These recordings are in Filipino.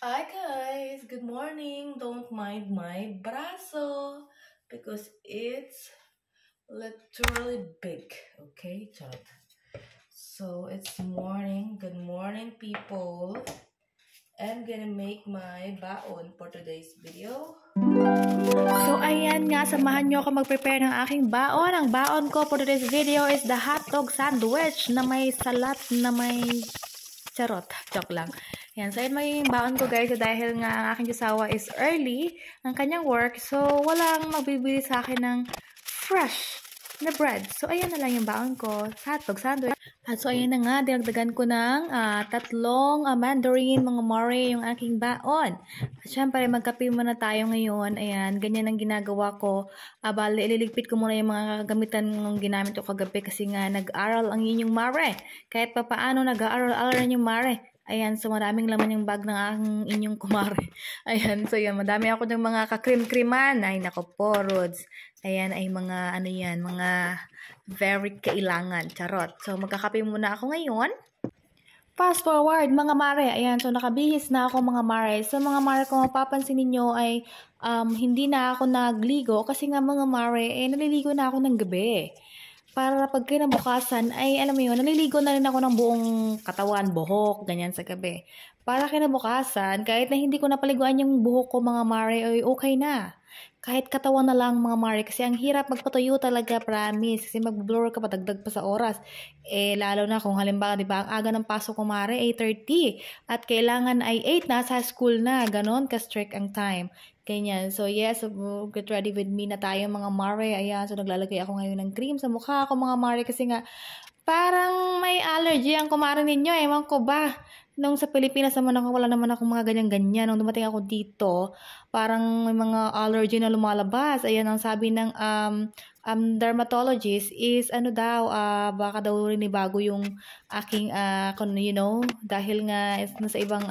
Hi guys, good morning. Don't mind my braso because it's literally big. Okay, chat. So it's morning. Good morning, people. I'm gonna make my baon for today's video. So ayan nga, samahan nyo ako mag-prepare ng aking baon. Ang baon ko for today's video is the hotdog sandwich na may salat na may charot. Joke lang. Yan. So, yun magiging baon ko guys. Dahil nga ang aking asawa is early ang kanyang work. So, walang magbibili sa akin ng fresh na bread. So, ayan na lang yung baon ko. Hotdog sandwich. At so, ayan na nga. Dinagdagan ko ng tatlong mandarin, mga mare, yung aking baon. At syempre, magkape muna tayo ngayon. Ayan. Ganyan ang ginagawa ko. Bali, ililigpit ko muna yung mga gamitan ng ginamit ko kagabi kasi nga nag-aral ang inyong mare. Kahit pa paano nag-aaral-aral yung mare. Ayan, so maraming laman yung bag ng aking inyong kumare. Ayan, so yan, madami ako ng mga kakrim-kriman. Ay, nako po, Rods. Ayan, ay mga, ano yan, mga very kailangan. Charot. So, magkakape muna ako ngayon. Fast forward, mga mare. Ayan, so nakabihis na ako mga mare. So, mga mare, kung mapapansin ninyo ay hindi na ako nagligo kasi nga mga mare, naliligo na ako ng gabi. Para pag kinabukasan ay alam mo yun, naliligo na rin ako ng buong katawan, buhok, ganyan sa gabi. Para kinabukasan, kahit na hindi ko napaliguan yung buhok ko mga mare, ay okay na. Kahit katawan na lang mga mare, kasi ang hirap magpatuyo talaga, promise. Kasi mag-blur ka pa, dagdag pa sa oras. Lalo na kung halimbawa, di ba, ang aga ng pasok ko mare, 8:30. At kailangan ay 8 na sa school na, ganon ka-strict ang time. Ganyan. So, yes, get ready with me na tayo mga mare. Ayan, so naglalagay ako ngayon ng cream sa mukha ko mga mare kasi nga parang may allergy ang kumare ninyo. Ewan ko ba? Nung sa Pilipinas naman ako, wala naman akong mga ganyan-ganyan. Nung dumating ako dito, parang may mga allergy na lumalabas. Ayan ang sabi ng dermatologist is ano daw, baka daw rin bago yung aking, dahil nga nasa ibang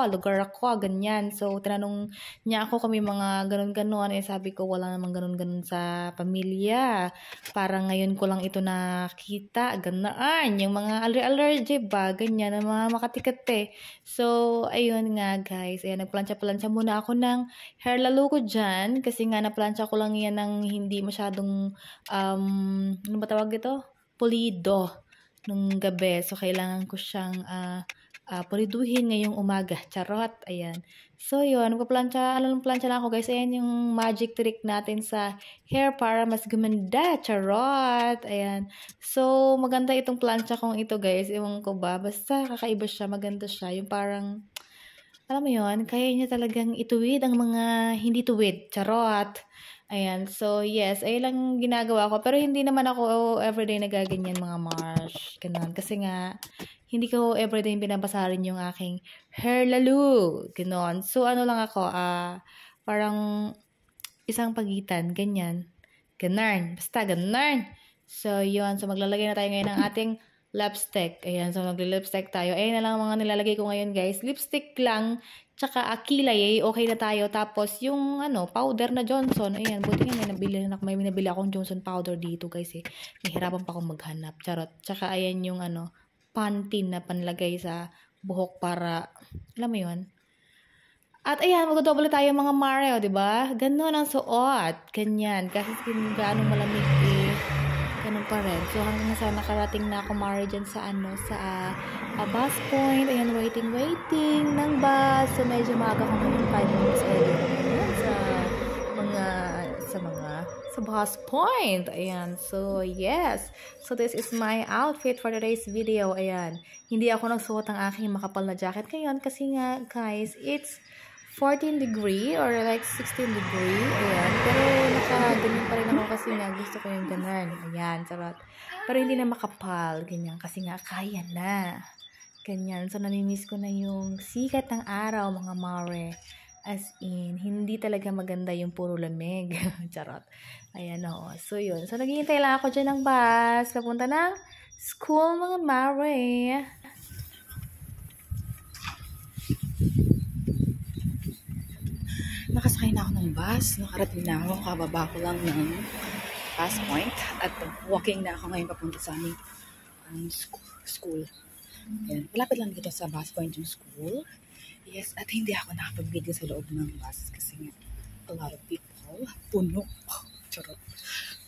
lugar ako, ganyan. So, tinanong niya ako kami mga ganun-ganon. Sabi ko, wala namang ganun-ganon sa pamilya. Parang ngayon ko lang ito nakita, ganaan. Yung mga allergy ba, ganyan, na mga makatikate. So, ayun nga guys. Ayan, nagplansya-plansya muna ako ng hair lalo ko dyan. Kasi nga, naplansya ko lang yan ng hindi masyadong, ano ba tawag ito? Pulido nung gabi. So, kailangan ko siyang puliduhin ngayong umaga. Charot. Ayan. So, yun. Nagpa-plancha lang ako guys. Ayan yung magic trick natin sa hair para mas gumanda. Charot. Ayan. So, maganda itong plancha kong ito guys. Ewan ko ba. Basta kakaiba siya. Maganda siya. Yung parang, alam mo yun, kaya niya talagang ituwid ang mga hindi tuwid. Charot. Ayan. So, yes. Ayun lang ginagawa ko. Pero hindi naman ako everyday nagaganyan mga Marsh. Ganun. Kasi nga, hindi ko everyday binabasarin yung aking hair lalo. Ganon. So, ano lang ako, parang isang pagitan. Ganyan. Ganon. Basta, ganon. So, yun. So, maglalagay na tayo ngayon ng ating lipstick. Ayan. So, magli-lipstick tayo. Ayan na lang ang mga nilalagay ko ngayon, guys. Lipstick lang. Tsaka kilay, okay na tayo. Tapos, yung, powder na Johnson. Ayan. Buti nga may binabili akong Johnson powder dito, guys, eh. Nahihirapan pa akong maghanap. Charot. Tsaka, ayan yung, Pantene na panlagay sa buhok para, alam mo yun. At ayan, magdodoble tayo mga mare, di ba? Ganun ang suot. Ganyan. Kasi kung gaano malamig ganun pa rin. So hanggang sa nakarating na ako mare dyan sa bus point. Ayan, waiting ng bus. So medyo maaga ko ngayon 5 minutes early. Sa bus point. Ayan. So, yes. So, this is my outfit for today's video. Ayan. Hindi ako nagsuot ng aking makapal na jacket ngayon kasi nga, guys, it's 14 degree or like 16 degree. Ayan. Pero, nakaganyan pa rin ako kasi nga gusto ko yung ganun. Ayan. Sarap. Pero, hindi na makapal. Ganyan. Kasi nga, kaya na. Ganyan. So, namimiss ko na yung sikat ng araw, mga mare. As in, hindi talaga maganda yung puro lamig. Charot. Ayan o. So, yun. So, naghihintay lang ako dyan ng bus. Papunta ng school, mga mare. Nakasakay na ako ng bus. Nakarating na ako. Kababa ko lang ng bus point. At walking na ako ngayon papunta sa aming school. Ayan. Malapit lang dito sa bus point yung school. Yes, at hindi ako nakapag-video sa loob ng bus kasi nga a lot of people, puno. Oh, charot.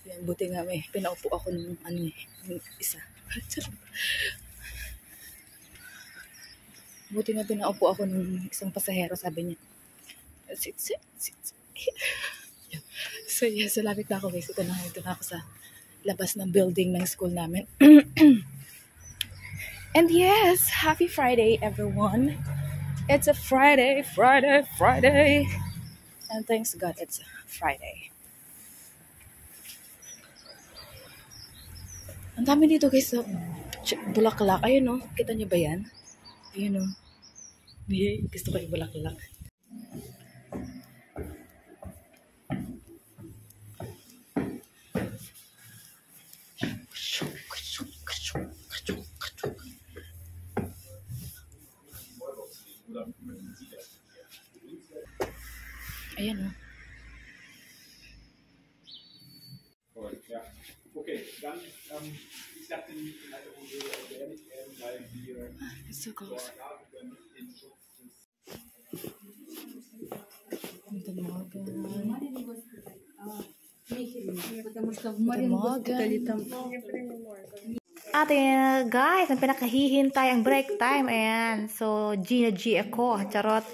Yan, buti nga may pinaupo ako ng yung isa. Charot. Buti nga pinaupo ako ng isang pasahero, sabi niya, sit. So yes, so lapit na ako guys. Ito na ako sa labas ng building ng school namin. And yes, happy Friday everyone. It's a Friday. And thanks God it's Friday. Ang dami dito guys sa bulaklak. Ayun o, kita niyo ba yan? Ayun o. Gusto ko yung bulaklak. Ayan o. Okay, dann, ich dachte nicht, in einer Runde ehrlich werden, weil wir It's so close. den Schutz des Guten Morgen. Ate, guys, ang pinakahihintay ang break time. Ayan. So, G ako. Charot.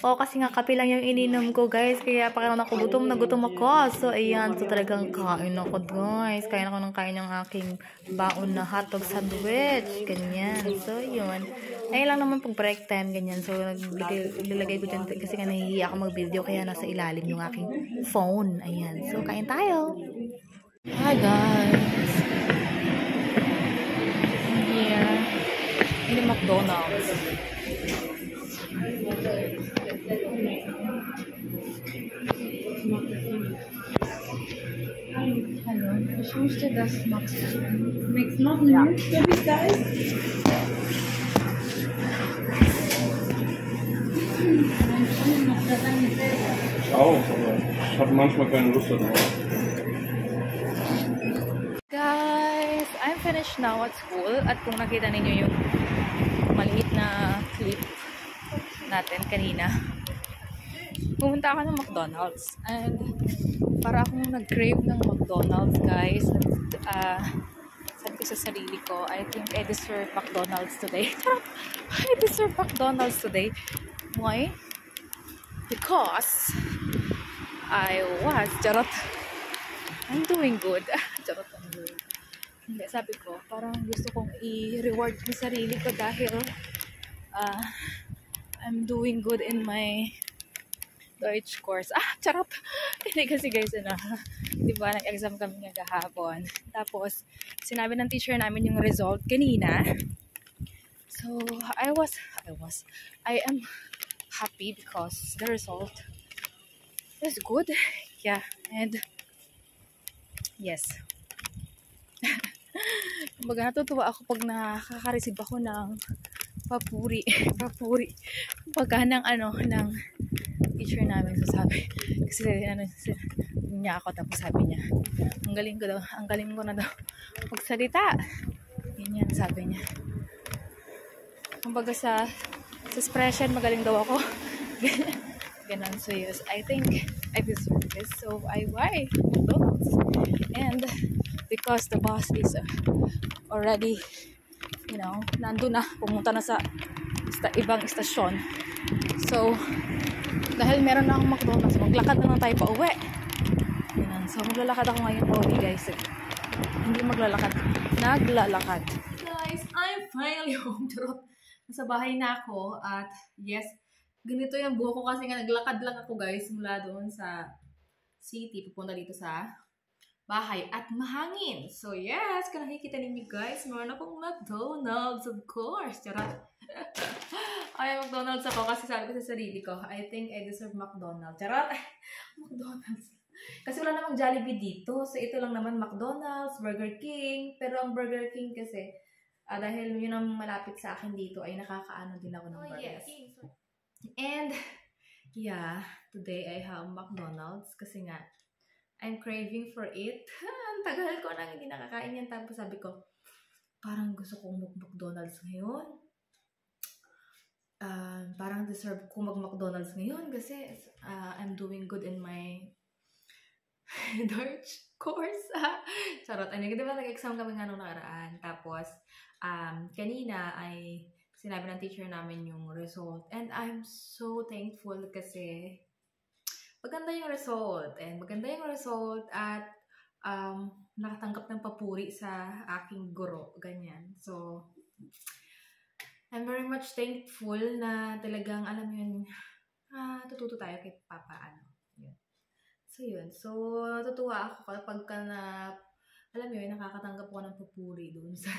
O, kasi nga kape lang yung ininom ko, guys. Kaya pagkaroon ako gutom na gutom ako. So, ayan. So, talagang kain ako, guys. Kain ako ng kain ng aking baon na hotdog sandwich. Ganyan. So, yun. Ayun lang naman pag break time, ganyan. So, nilagay ko dyan kasi nga nahihiya ako mag-video. Kaya nasa ilalim yung aking phone. Ayan. So, kain tayo. Hi guys. Here in McDonald's. Hallo, ich möchte das Max machen. Ja. Auch, aber ich habe manchmal keine Lust darauf. Guys, I'm finished now at school. At kung nakita ninyo yung maliit na clip natin kanina, pumunta ako ng McDonald's. And para akong nag-crave ng McDonald's, guys. Sabi ko sa sarili ko, I think I deserve McDonald's today. I deserve McDonald's today. Why? Because I'm doing good. Charot, I'm doing good. Hindi, sabi ko, parang gusto kong i-reward yung sarili ko dahil I'm doing good in my Deutsch course. Charot! Hindi kasi guys, diba, nag-exam kami nga kahapon. Tapos, sinabi ng teacher namin yung result kanina. So, I am happy because the result is good. Yeah, and yes. Kumbaga natutuwa ako pag nakaka-receive ako ng papuri. Kumbaga ng teacher namin. So sabi, kasi niya ako, tapos sabi niya, ang galing ko na daw magsalita. Ganyan, sabi niya. Kumbaga sa expression, magaling daw ako. Ganon. So yes, I think I deserve this. So I buy McDonald's. And because the boss is already, nandun na, pumunta na sa ibang istasyon. So, dahil meron na akong McDonald's, maglakad na lang tayo pa uwi. Ganon. So, maglalakad ako ngayon pa uwi, guys. Hindi maglalakad. Naglalakad. Guys, I'm finally home. Nasa bahay na ako. At yes, ganito yung buhok ko kasi nga naglakad lang ako guys mula doon sa city pupunta dito sa bahay at mahangin. So yes, kung nakikita ninyo guys, meron akong McDonald's, of course. Charot. Ay, McDonald's ako kasi sabi ko sa sarili ko, I think I deserve McDonald's. Charot. McDonald's. Kasi wala namang Jollibee dito. So ito lang naman McDonald's, Burger King. Pero ang Burger King kasi, dahil yun ang malapit sa akin dito, ay nakakaano din ako ng burgers. Yes. And, yeah, today I have McDonald's kasi nga, I'm craving for it. Ang tagal ko nang hindi nakakain yan. Tapos sabi ko, parang gusto kong McDonald's ngayon. parang deserve ko mag-McDonald's ngayon kasi I'm doing good in my Dutch course. Charot. Di ba nag-exam kami nga nung nakaraan. Tapos, kanina ay sinabi ng teacher namin yung result. And I'm so thankful kasi maganda yung result. And maganda yung result at nakatanggap ng papuri sa aking guro. Ganyan. So, I'm very much thankful na talagang, alam mo yun, tututo tayo kay Papa, yun. So, yun. So, natutuwa ako kapag alam mo yun, nakakatanggap ko ng papuri doon sa,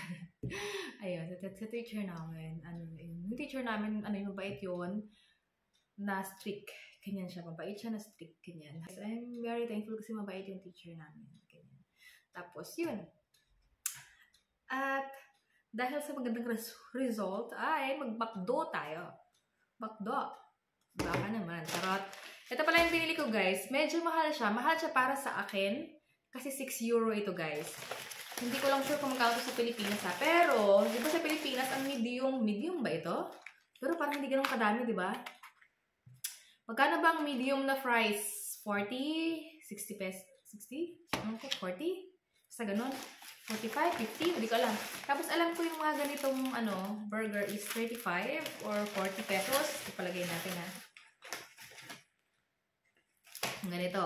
ayun, sa teacher namin, yung teacher namin, yung mabait yun, na strict, ganyan siya, mabait siya na strict, ganyan. So, I'm very thankful kasi mabait yung teacher namin, ganyan. Tapos, yun. At, dahil sa magandang result, ay mag-McDo tayo. McDo. Baka naman. Charot. Ito pala yung binili ko, guys. Medyo mahal siya. Mahal siya para sa akin. Kasi 6 euro ito, guys. Hindi ko lang sure kung magkano sa Pilipinas, ha. Pero, di ba sa Pilipinas, ang medium ba ito? Pero parang hindi ganun kadami, di ba? Magkano ba ang medium na fries? 40? 60 pesos? 60? Ano ko? 40? Basta ganun. 45, 50, hindi ko alam. Tapos alam ko yung mga ganitong burger is 35 or 40 pesos. Ipalagay natin, ha. Ganito.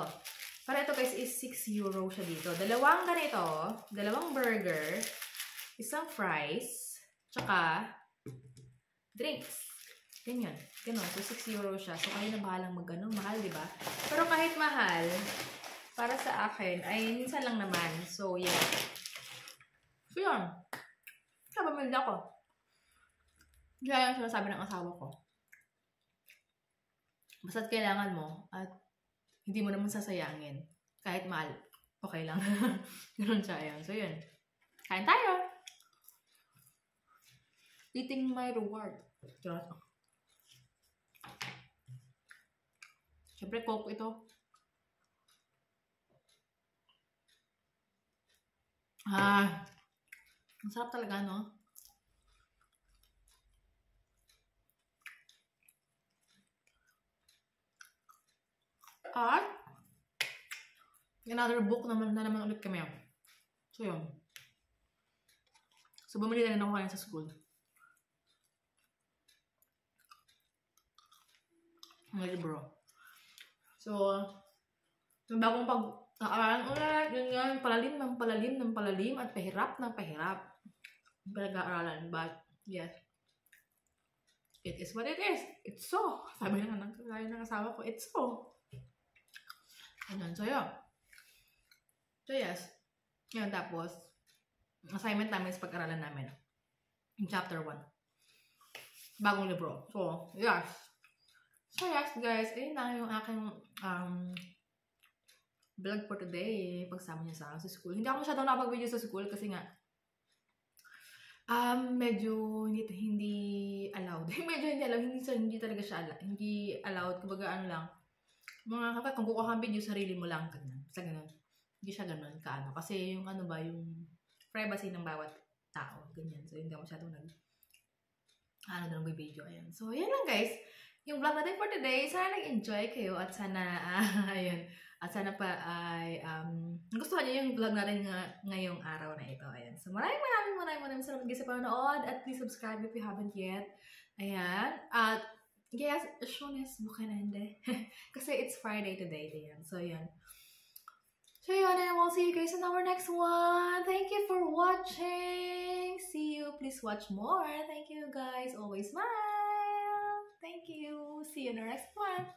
Para ito, guys, is 6 euro siya dito. Dalawang ganito, dalawang burger, isang fries, tsaka drinks. Ganyan. Ganon. So, 6 euro siya. So, kayo na bahalang mahal, di ba? Pero kahit mahal, para sa akin, ay minsan lang naman. So, yeah. So, yun. Kapamilda ako. Kaya yung sinasabi ng asawa ko. Basta't kailangan mo at hindi mo naman sasayangin. Kahit mahal. Okay lang. Ganun siya. Ayan. So, yun. Kain tayo! Eating my reward. Siyempre, Coke ito. Ang sarap talaga, no? At, another book na naman ulit kami. So, yun. So, bumili na rin ako ngayon sa school. Ang libro. So, yung bagong pag-aaralan ulit, yun, palalim, at pahirap ng pahirap. Pinag-aaralan, but yes, it is what it is. It's so. Sabi na ng asawa ko, it's so. Ayan, so yun. So yes, yun, tapos assignment namin sa pag-aralan namin in chapter 1. Bagong libro. So, yes. So yes, guys, ayun na yung aking vlog for today. Pagsama niyo sa school. Hindi ako masyadong nakapag-video sa school kasi nga medyo hindi allowed. Medyo hindi allowed. Hindi talaga siya allowed. Hindi allowed. Kumbaga lang. Mga kapag kung kukuha kang video, sarili mo lang. Ganyan. Basta ganun. Hindi siya ganun kaano. Kasi yung yung privacy ng bawat tao. Ganyan. So, hindi ako masyadong video. Ayan. So, yan lang, guys. Yung vlog natin for today. Sana nag-enjoy kayo at sana, ayun. At sana pa ay gustuhan niyo yung vlog natin ngayong araw na ito. Ayan. So, maraming salamat sa panonood. At please subscribe if you haven't yet. Ayan. At, yes, shones bukan ende. Kasi it's Friday today. Ayan. So, yan. So, yun. And we'll see you guys in our next one. Thank you for watching. See you. Please watch more. Thank you, guys. Always smile. Thank you. See you in the next one.